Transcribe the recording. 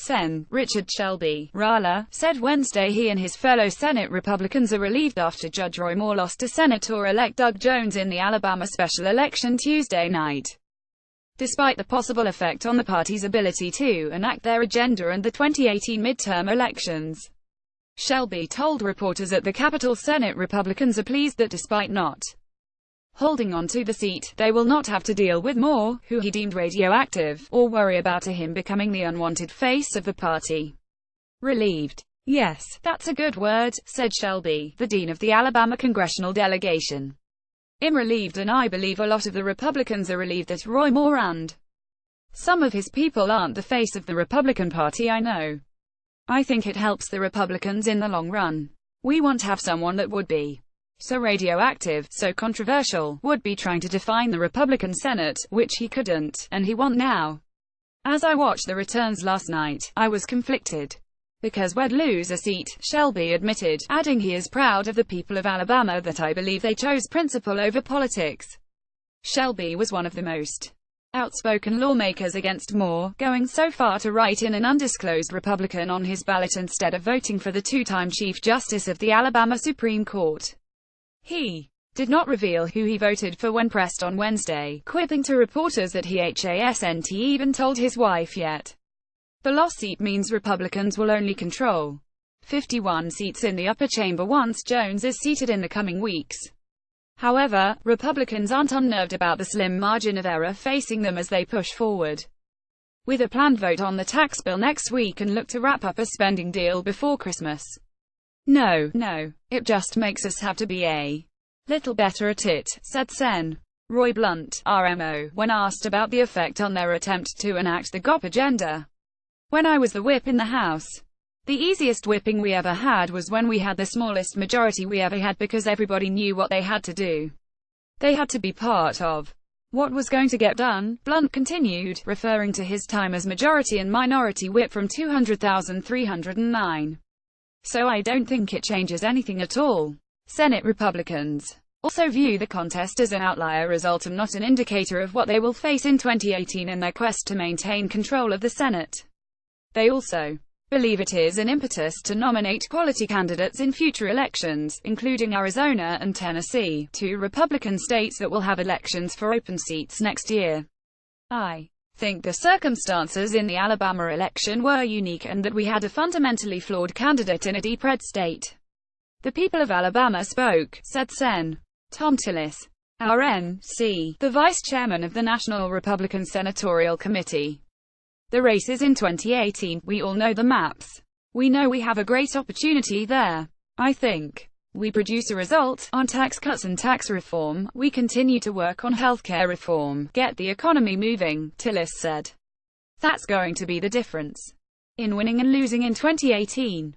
Sen. Richard Shelby, RAla, said Wednesday he and his fellow Senate Republicans are relieved after Judge Roy Moore lost to Senator-elect Doug Jones in the Alabama special election Tuesday night. Despite the possible effect on the party's ability to enact their agenda and the 2018 midterm elections, Shelby told reporters at the Capitol Senate Republicans are pleased that despite not holding on to the seat, they will not have to deal with Moore, who he deemed radioactive, or worry about him becoming the unwanted face of the party. Relieved. Yes, that's a good word, said Shelby, the dean of the Alabama congressional delegation. I'm relieved, and I believe a lot of the Republicans are relieved that Roy Moore and some of his people aren't the face of the Republican Party. I know. I think it helps the Republicans in the long run. We want to have someone that would be so radioactive, so controversial, would be trying to define the Republican Senate, which he couldn't, and he won't now. As I watched the returns last night, I was conflicted. Because we'd lose a seat, Shelby admitted, adding he is proud of the people of Alabama that I believe they chose principle over politics. Shelby was one of the most outspoken lawmakers against Moore, going so far to write in an undisclosed Republican on his ballot instead of voting for the two-time Chief Justice of the Alabama Supreme Court. He did not reveal who he voted for when pressed on Wednesday, quipping to reporters that he hasn't even told his wife yet. The lost seat means Republicans will only control 51 seats in the upper chamber once Jones is seated in the coming weeks. However, Republicans aren't unnerved about the slim margin of error facing them as they push forward with a planned vote on the tax bill next week and look to wrap up a spending deal before Christmas. No, it just makes us have to be a little better at it, said Sen. Roy Blunt, RMO, when asked about the effect on their attempt to enact the GOP agenda. When I was the whip in the House, the easiest whipping we ever had was when we had the smallest majority we ever had because everybody knew what they had to do. They had to be part of what was going to get done, Blunt continued, referring to his time as majority and minority whip from 200,309. So I don't think it changes anything at all. Senate Republicans also view the contest as an outlier result and not an indicator of what they will face in 2018 in their quest to maintain control of the Senate. They also believe it is an impetus to nominate quality candidates in future elections, including Arizona and Tennessee, two Republican states that will have elections for open seats next year. I think the circumstances in the Alabama election were unique and that we had a fundamentally flawed candidate in a deep red state. The people of Alabama spoke, said Sen. Tom Tillis, RNC, the vice chairman of the National Republican Senatorial Committee. The race is in 2018, we all know the maps. We know we have a great opportunity there. I think we produce a result on tax cuts and tax reform. We continue to work on healthcare reform, get the economy moving, Tillis said. That's going to be the difference in winning and losing in 2018.